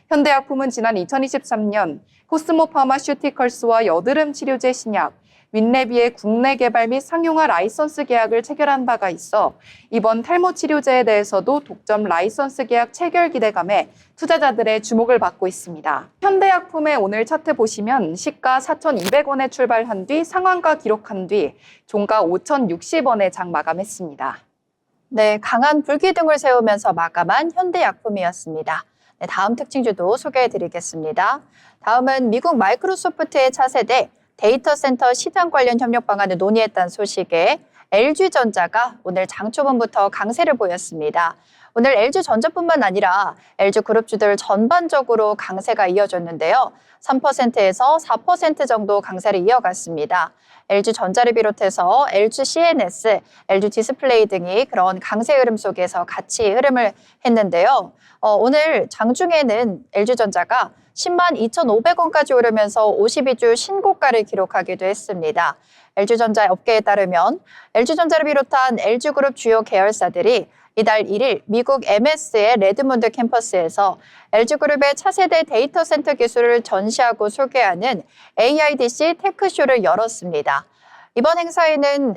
현대약품은 지난 2023년 코스모 파마슈티컬스와 여드름 치료제 신약 윈레비의 국내 개발 및 상용화 라이선스 계약을 체결한 바가 있어 이번 탈모 치료제에 대해서도 독점 라이선스 계약 체결 기대감에 투자자들의 주목을 받고 있습니다. 현대약품의 오늘 차트 보시면 시가 4,200원에 출발한 뒤 상한가 기록한 뒤 종가 5,060원에 장 마감했습니다. 네, 강한 불기둥을 세우면서 마감한 현대약품이었습니다. 네, 다음 특징주도 소개해드리겠습니다. 다음은 미국 마이크로소프트의 차세대 데이터 센터 시장 관련 협력 방안을 논의했다는 소식에 LG전자가 오늘 장 초반부터 강세를 보였습니다. 오늘 LG전자뿐만 아니라 LG그룹주들 전반적으로 강세가 이어졌는데요. 3%에서 4% 정도 강세를 이어갔습니다. LG전자를 비롯해서 LGCNS, LG디스플레이 등이 그런 강세 흐름 속에서 같이 흐름을 했는데요. 오늘 장중에는 LG전자가 10만 2,500원까지 오르면서 52주 신고가를 기록하기도 했습니다. LG전자 업계에 따르면 LG전자를 비롯한 LG그룹 주요 계열사들이 이달 1일 미국 MS의 레드몬드 캠퍼스에서 LG그룹의 차세대 데이터 센터 기술을 전시하고 소개하는 AIDC 테크쇼를 열었습니다. 이번 행사에는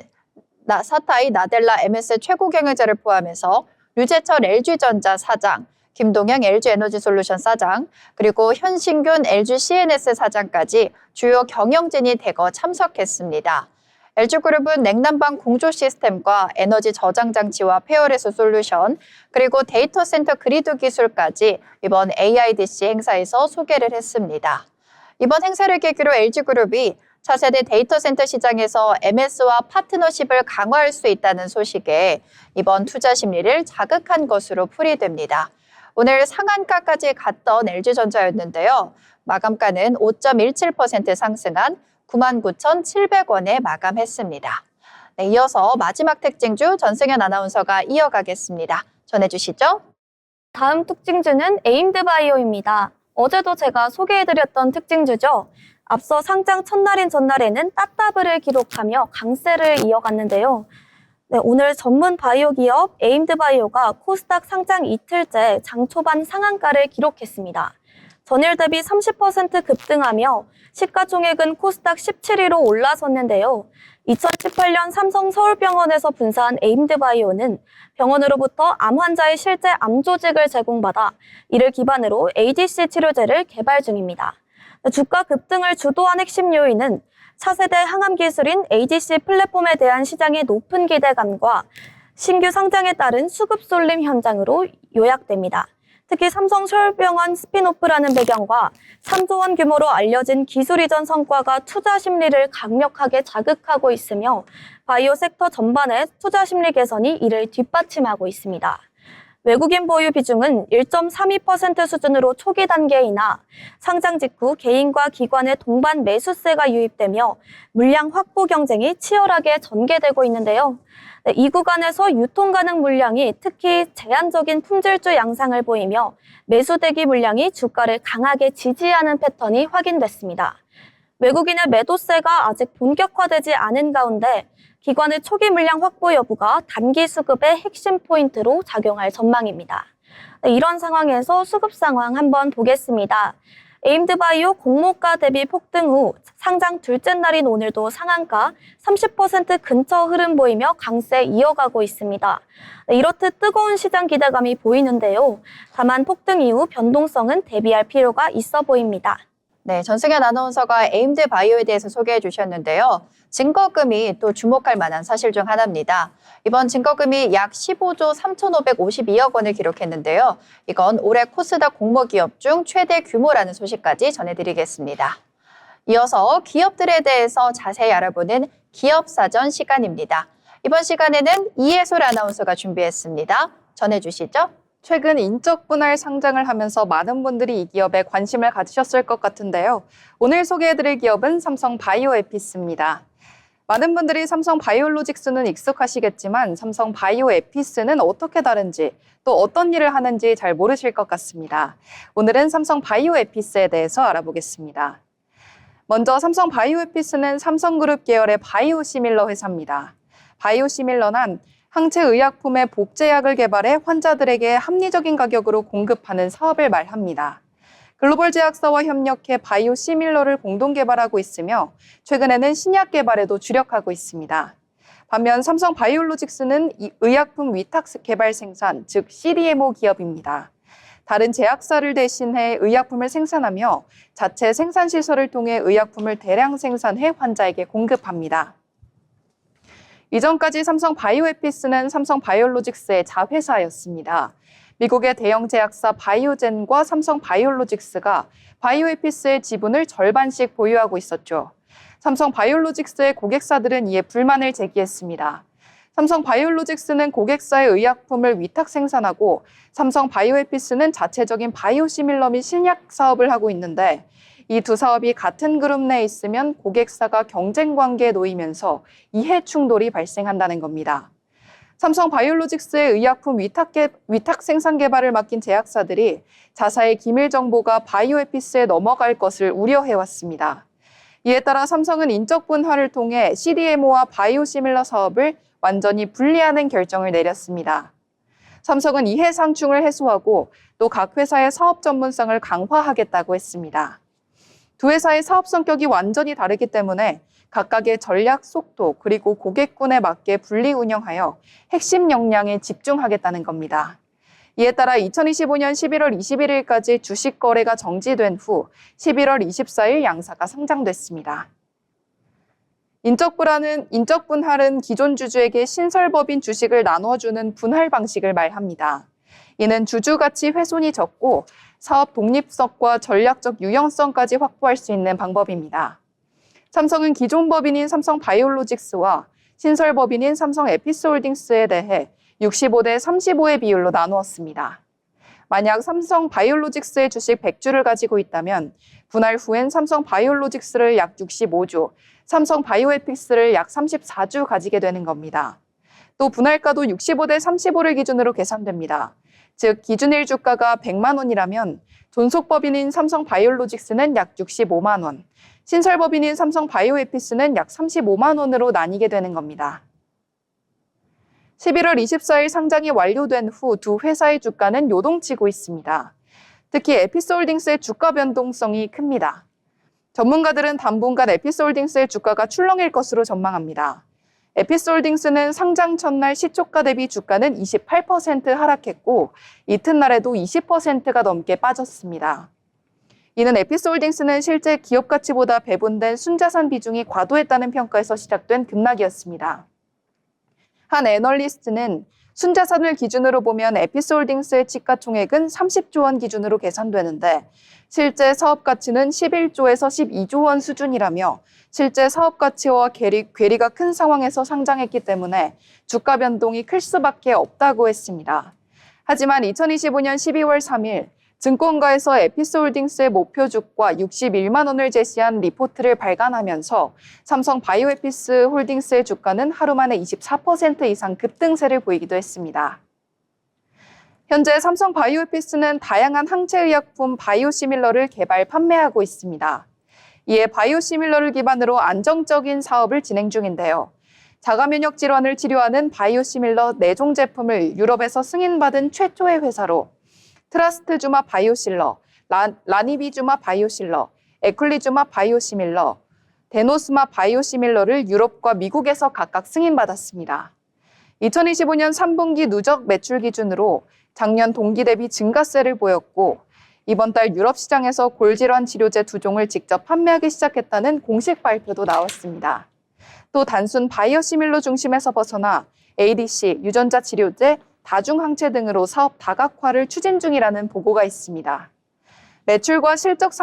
사타이 나델라 MS 최고 경영자를 포함해서 류재철 LG전자 사장, 김동영 LG에너지솔루션 사장, 그리고 현신균 LGCNS 사장까지 주요 경영진이 대거 참석했습니다. LG그룹은 냉난방 공조 시스템과 에너지 저장 장치와 페어레스 솔루션, 그리고 데이터 센터 그리드 기술까지 이번 AIDC 행사에서 소개를 했습니다. 이번 행사를 계기로 LG그룹이 차세대 데이터 센터 시장에서 MS와 파트너십을 강화할 수 있다는 소식에 이번 투자 심리를 자극한 것으로 풀이됩니다. 오늘 상한가까지 갔던 LG전자였는데요. 마감가는 5.17% 상승한 99,700원에 마감했습니다. 네, 이어서 마지막 특징주 전승현 아나운서가 이어가겠습니다. 전해주시죠. 다음 특징주는 에임드바이오입니다. 어제도 제가 소개해드렸던 특징주죠. 앞서 상장 첫날인 전날에는 따따블을 기록하며 강세를 이어갔는데요. 네, 오늘 전문 바이오 기업 에임드바이오가 코스닥 상장 이틀째 장 초반 상한가를 기록했습니다. 전일 대비 30% 급등하며 시가총액은 코스닥 17위로 올라섰는데요. 2018년 삼성 서울병원에서 분사한 에임드바이오는 병원으로부터 암 환자의 실제 암 조직을 제공받아 이를 기반으로 ADC 치료제를 개발 중입니다. 주가 급등을 주도한 핵심 요인은 차세대 항암 기술인 ADC 플랫폼에 대한 시장의 높은 기대감과 신규 상장에 따른 수급 쏠림 현장으로 요약됩니다. 특히 삼성 서울병원 스핀오프라는 배경과 3조 원 규모로 알려진 기술 이전 성과가 투자 심리를 강력하게 자극하고 있으며 바이오 섹터 전반의 투자 심리 개선이 이를 뒷받침하고 있습니다. 외국인 보유 비중은 1.32% 수준으로 초기 단계이나 상장 직후 개인과 기관의 동반 매수세가 유입되며 물량 확보 경쟁이 치열하게 전개되고 있는데요. 이 구간에서 유통 가능 물량이 특히 제한적인 품질주 양상을 보이며 매수 대기 물량이 주가를 강하게 지지하는 패턴이 확인됐습니다. 외국인의 매도세가 아직 본격화되지 않은 가운데 기관의 초기 물량 확보 여부가 단기 수급의 핵심 포인트로 작용할 전망입니다. 이런 상황에서 수급 상황 한번 보겠습니다. 에임드바이오 공모가 대비 폭등 후 상장 둘째 날인 오늘도 상한가 30% 근처 흐름 보이며 강세 이어가고 있습니다. 이렇듯 뜨거운 시장 기대감이 보이는데요. 다만 폭등 이후 변동성은 대비할 필요가 있어 보입니다. 네, 전승현 아나운서가 에임드 바이오에 대해서 소개해 주셨는데요. 증거금이 또 주목할 만한 사실 중 하나입니다. 이번 증거금이 약 15조 3,552억 원을 기록했는데요. 이건 올해 코스닥 공모기업 중 최대 규모라는 소식까지 전해드리겠습니다. 이어서 기업들에 대해서 자세히 알아보는 기업사전 시간입니다. 이번 시간에는 이해솔 아나운서가 준비했습니다. 전해주시죠. 최근 인적 분할 상장을 하면서 많은 분들이 이 기업에 관심을 가지셨을 것 같은데요. 오늘 소개해드릴 기업은 삼성 바이오에피스입니다. 많은 분들이 삼성 바이오로직스는 익숙하시겠지만 삼성 바이오에피스는 어떻게 다른지 또 어떤 일을 하는지 잘 모르실 것 같습니다. 오늘은 삼성 바이오에피스에 대해서 알아보겠습니다. 먼저 삼성 바이오에피스는 삼성그룹 계열의 바이오시밀러 회사입니다. 바이오시밀러란 항체 의약품의 복제약을 개발해 환자들에게 합리적인 가격으로 공급하는 사업을 말합니다. 글로벌 제약사와 협력해 바이오시밀러를 공동 개발하고 있으며 최근에는 신약 개발에도 주력하고 있습니다. 반면 삼성 바이오로직스는 의약품 위탁 개발 생산, 즉 CDMO 기업입니다. 다른 제약사를 대신해 의약품을 생산하며 자체 생산 시설을 통해 의약품을 대량 생산해 환자에게 공급합니다. 이전까지 삼성 바이오에피스는 삼성 바이오로직스의 자회사였습니다. 미국의 대형 제약사 바이오젠과 삼성 바이오로직스가 바이오에피스의 지분을 절반씩 보유하고 있었죠. 삼성 바이오로직스의 고객사들은 이에 불만을 제기했습니다. 삼성 바이오로직스는 고객사의 의약품을 위탁 생산하고 삼성 바이오에피스는 자체적인 바이오시밀러 및 신약 사업을 하고 있는데 이 두 사업이 같은 그룹 내에 있으면 고객사가 경쟁 관계에 놓이면서 이해 충돌이 발생한다는 겁니다. 삼성 바이오로직스의 의약품 위탁 생산 개발을 맡긴 제약사들이 자사의 기밀 정보가 바이오에피스에 넘어갈 것을 우려해왔습니다. 이에 따라 삼성은 인적 분할을 통해 CDMO와 바이오시밀러 사업을 완전히 분리하는 결정을 내렸습니다. 삼성은 이해 상충을 해소하고 또 각 회사의 사업 전문성을 강화하겠다고 했습니다. 두 회사의 사업 성격이 완전히 다르기 때문에 각각의 전략 속도 그리고 고객군에 맞게 분리 운영하여 핵심 역량에 집중하겠다는 겁니다. 이에 따라 2025년 11월 21일까지 주식 거래가 정지된 후 11월 24일 양사가 상장됐습니다. 인적 분할은 기존 주주에게 신설법인 주식을 나눠주는 분할 방식을 말합니다. 이는 주주 가치 훼손이 적고 사업 독립성과 전략적 유연성까지 확보할 수 있는 방법입니다. 삼성은 기존 법인인 삼성 바이오로직스와 신설 법인인 삼성 에피스홀딩스에 대해 65대 35의 비율로 나누었습니다. 만약 삼성 바이오로직스의 주식 100주를 가지고 있다면 분할 후엔 삼성 바이오로직스를 약 65주, 삼성 바이오에피스를 약 34주 가지게 되는 겁니다. 또 분할가도 65대 35를 기준으로 계산됩니다. 즉 기준일 주가가 100만 원이라면 존속법인인 삼성 바이오로직스는 약 65만 원, 신설법인인 삼성 바이오에피스는 약 35만 원으로 나뉘게 되는 겁니다. 11월 24일 상장이 완료된 후 두 회사의 주가는 요동치고 있습니다. 특히 에피스홀딩스의 주가 변동성이 큽니다. 전문가들은 당분간 에피스홀딩스의 주가가 출렁일 것으로 전망합니다. 에피스홀딩스는 상장 첫날 시초가 대비 주가는 28% 하락했고 이튿날에도 20%가 넘게 빠졌습니다. 이는 에피스홀딩스는 실제 기업 가치보다 배분된 순자산 비중이 과도했다는 평가에서 시작된 급락이었습니다. 한 애널리스트는 순자산을 기준으로 보면 에피스홀딩스의 시가총액은 30조 원 기준으로 계산되는데 실제 사업 가치는 11조에서 12조 원 수준이라며 실제 사업 가치와 괴리가 큰 상황에서 상장했기 때문에 주가 변동이 클 수밖에 없다고 했습니다. 하지만 2025년 12월 3일 증권가에서 에피스홀딩스의 목표 주가 61만 원을 제시한 리포트를 발간하면서 삼성 바이오에피스 홀딩스의 주가는 하루 만에 24% 이상 급등세를 보이기도 했습니다. 현재 삼성 바이오에피스는 다양한 항체의약품 바이오시밀러를 개발, 판매하고 있습니다. 이에 바이오시밀러를 기반으로 안정적인 사업을 진행 중인데요. 자가면역 질환을 치료하는 바이오시밀러 4종 제품을 유럽에서 승인받은 최초의 회사로 트라스트주마 바이오실러, 라니비주마 바이오실러, 에클리주마 바이오시밀러, 데노스마 바이오시밀러를 유럽과 미국에서 각각 승인받았습니다. 2025년 3분기 누적 매출 기준으로 작년 동기 대비 증가세를 보였고 이번 달 유럽 시장에서 골질환 치료제 2종을 직접 판매하기 시작했다는 공식 발표도 나왔습니다. 또 단순 바이오시밀러 중심에서 벗어나 ADC, 유전자 치료제, 다중항체 등으로 사업 다각화를 추진 중이라는 보고가 있습니다. 매출과 실적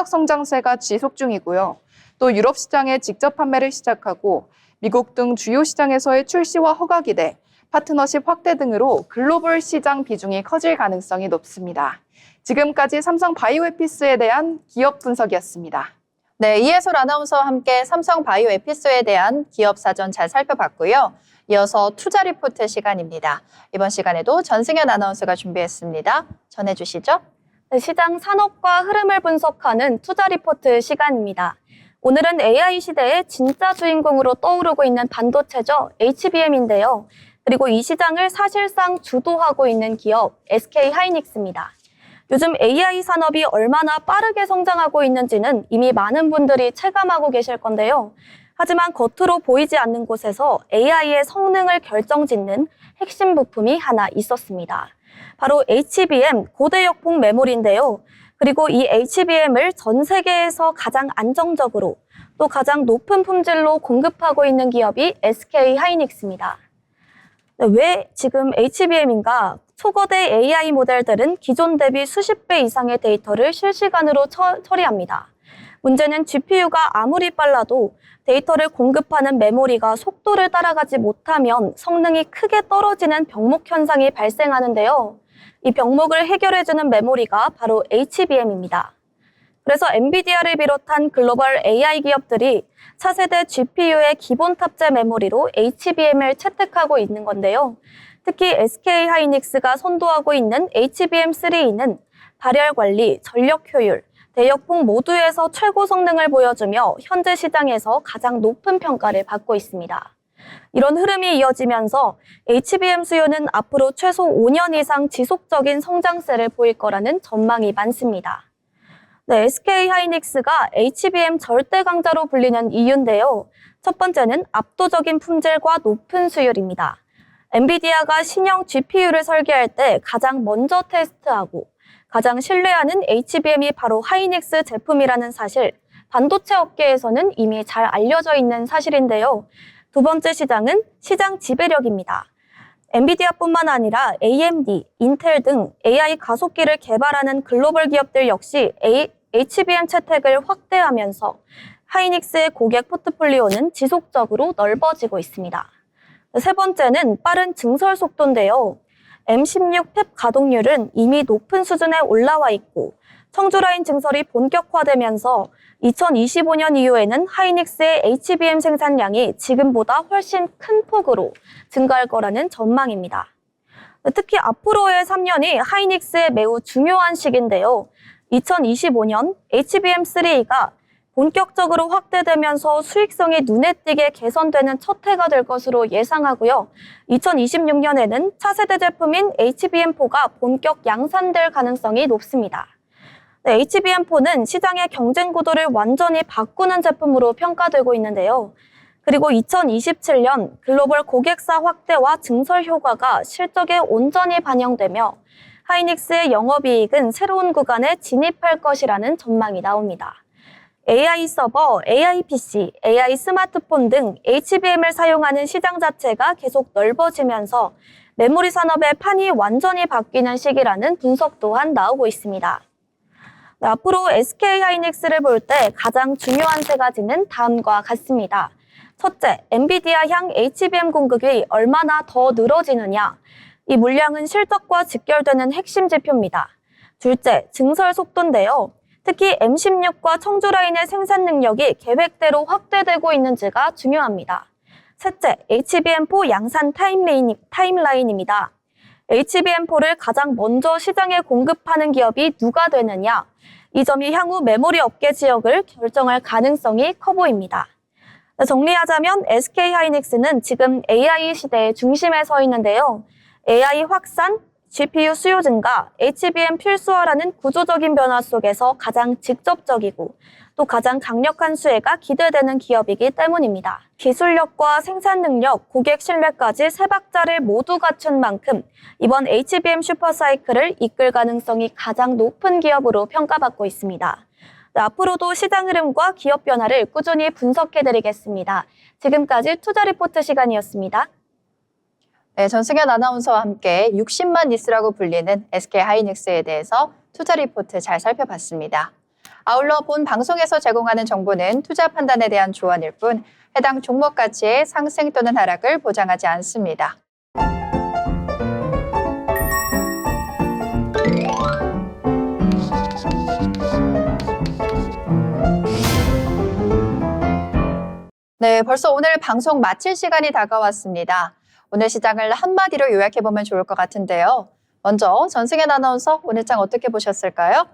성장세가 지속 중이고요. 또 유럽 시장에 직접 판매를 시작하고 미국 등 주요 시장에서의 출시와 허가 기대, 파트너십 확대 등으로 글로벌 시장 비중이 커질 가능성이 높습니다. 지금까지 삼성 바이오에피스에 대한 기업 분석이었습니다. 네, 이해솔 아나운서와 함께 삼성 바이오에피스에 대한 기업 사전 잘 살펴봤고요. 이어서 투자 리포트 시간입니다. 이번 시간에도 전승현 아나운서가 준비했습니다. 전해주시죠. 네, 시장 산업과 흐름을 분석하는 투자 리포트 시간입니다. 오늘은 AI 시대의 진짜 주인공으로 떠오르고 있는 반도체죠. HBM인데요. 그리고 이 시장을 사실상 주도하고 있는 기업 SK하이닉스입니다. 요즘 AI 산업이 얼마나 빠르게 성장하고 있는지는 이미 많은 분들이 체감하고 계실 건데요. 하지만 겉으로 보이지 않는 곳에서 AI의 성능을 결정짓는 핵심 부품이 하나 있었습니다. 바로 HBM 고대역폭 메모리인데요. 그리고 이 HBM을 전 세계에서 가장 안정적으로 또 가장 높은 품질로 공급하고 있는 기업이 SK하이닉스입니다. 왜 지금 HBM인가? 초거대 AI 모델들은 기존 대비 수십 배 이상의 데이터를 실시간으로 처리합니다. 문제는 GPU가 아무리 빨라도 데이터를 공급하는 메모리가 속도를 따라가지 못하면 성능이 크게 떨어지는 병목 현상이 발생하는데요. 이 병목을 해결해주는 메모리가 바로 HBM입니다. 그래서 엔비디아를 비롯한 글로벌 AI 기업들이 차세대 GPU의 기본 탑재 메모리로 HBM을 채택하고 있는 건데요. 특히 SK하이닉스가 선도하고 있는 HBM3E는 발열 관리, 전력 효율, 대역폭 모두에서 최고 성능을 보여주며 현재 시장에서 가장 높은 평가를 받고 있습니다. 이런 흐름이 이어지면서 HBM 수요는 앞으로 최소 5년 이상 지속적인 성장세를 보일 거라는 전망이 많습니다. 네, SK하이닉스가 HBM 절대 강자로 불리는 이유인데요. 첫 번째는 압도적인 품질과 높은 수율입니다. 엔비디아가 신형 GPU를 설계할 때 가장 먼저 테스트하고 가장 신뢰하는 HBM이 바로 하이닉스 제품이라는 사실, 반도체 업계에서는 이미 잘 알려져 있는 사실인데요. 두 번째 시장은 시장 지배력입니다. 엔비디아뿐만 아니라 AMD, 인텔 등 AI 가속기를 개발하는 글로벌 기업들 역시 HBM 채택을 확대하면서 하이닉스의 고객 포트폴리오는 지속적으로 넓어지고 있습니다. 세 번째는 빠른 증설 속도인데요. M16 팹 가동률은 이미 높은 수준에 올라와 있고 청주라인 증설이 본격화되면서 2025년 이후에는 하이닉스의 HBM 생산량이 지금보다 훨씬 큰 폭으로 증가할 거라는 전망입니다. 특히 앞으로의 3년이 하이닉스의 매우 중요한 시기인데요. 2025년 HBM3E가 본격적으로 확대되면서 수익성이 눈에 띄게 개선되는 첫 해가 될 것으로 예상하고요. 2026년에는 차세대 제품인 HBM4가 본격 양산될 가능성이 높습니다. 네, HBM4는 시장의 경쟁 구도를 완전히 바꾸는 제품으로 평가되고 있는데요. 그리고 2027년 글로벌 고객사 확대와 증설 효과가 실적에 온전히 반영되며 하이닉스의 영업이익은 새로운 구간에 진입할 것이라는 전망이 나옵니다. AI 서버, AI PC, AI 스마트폰 등 HBM을 사용하는 시장 자체가 계속 넓어지면서 메모리 산업의 판이 완전히 바뀌는 시기라는 분석 또한 나오고 있습니다. 네, 앞으로 SK하이닉스를 볼 때 가장 중요한 세 가지는 다음과 같습니다. 첫째, 엔비디아향 HBM 공급이 얼마나 더 늘어지느냐. 이 물량은 실적과 직결되는 핵심 지표입니다. 둘째, 증설 속도인데요. 특히 M16과 청주라인의 생산 능력이 계획대로 확대되고 있는지가 중요합니다. 셋째, HBM4 양산 타임라인입니다. HBM4를 가장 먼저 시장에 공급하는 기업이 누가 되느냐. 이 점이 향후 메모리 업계 지역을 결정할 가능성이 커 보입니다. 정리하자면 SK하이닉스는 지금 AI 시대의 중심에 서 있는데요. AI 확산, GPU 수요 증가, HBM 필수화라는 구조적인 변화 속에서 가장 직접적이고 또 가장 강력한 수혜가 기대되는 기업이기 때문입니다. 기술력과 생산 능력, 고객 신뢰까지 세 박자를 모두 갖춘 만큼 이번 HBM 슈퍼사이클을 이끌 가능성이 가장 높은 기업으로 평가받고 있습니다. 네, 앞으로도 시장 흐름과 기업 변화를 꾸준히 분석해드리겠습니다. 지금까지 투자 리포트 시간이었습니다. 네, 전승현 아나운서와 함께 60만 니스라고 불리는 SK하이닉스에 대해서 투자 리포트 잘 살펴봤습니다. 아울러 본 방송에서 제공하는 정보는 투자 판단에 대한 조언일 뿐 해당 종목 가치의 상승 또는 하락을 보장하지 않습니다. 네, 벌써 오늘 방송 마칠 시간이 다가왔습니다. 오늘 시장을 한마디로 요약해보면 좋을 것 같은데요. 먼저 전승현 아나운서 오늘 장 어떻게 보셨을까요?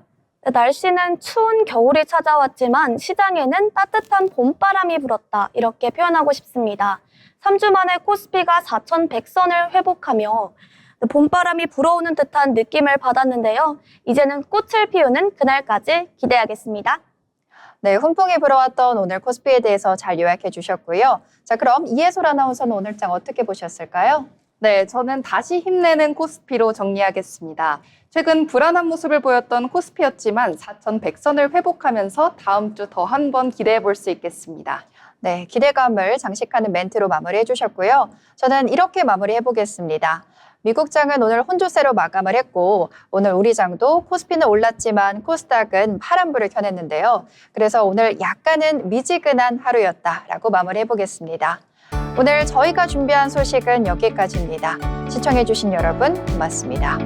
네, 날씨는 추운 겨울이 찾아왔지만 시장에는 따뜻한 봄바람이 불었다 이렇게 표현하고 싶습니다. 3주 만에 코스피가 4,100선을 회복하며 봄바람이 불어오는 듯한 느낌을 받았는데요. 이제는 꽃을 피우는 그날까지 기대하겠습니다. 네, 훈풍이 불어왔던 오늘 코스피에 대해서 잘 요약해 주셨고요. 자, 그럼 이해솔 아나운서는 오늘 장 어떻게 보셨을까요? 네, 저는 다시 힘내는 코스피로 정리하겠습니다. 최근 불안한 모습을 보였던 코스피였지만 4,100선을 회복하면서 다음 주 더 한 번 기대해 볼 수 있겠습니다. 네, 기대감을 장식하는 멘트로 마무리해 주셨고요. 저는 이렇게 마무리해 보겠습니다. 미국 장은 오늘 혼조세로 마감을 했고 오늘 우리 장도 코스피는 올랐지만 코스닥은 파란불을 켜냈는데요. 그래서 오늘 약간은 미지근한 하루였다라고 마무리해 보겠습니다. 오늘 저희가 준비한 소식은 여기까지입니다. 시청해 주신 여러분 고맙습니다.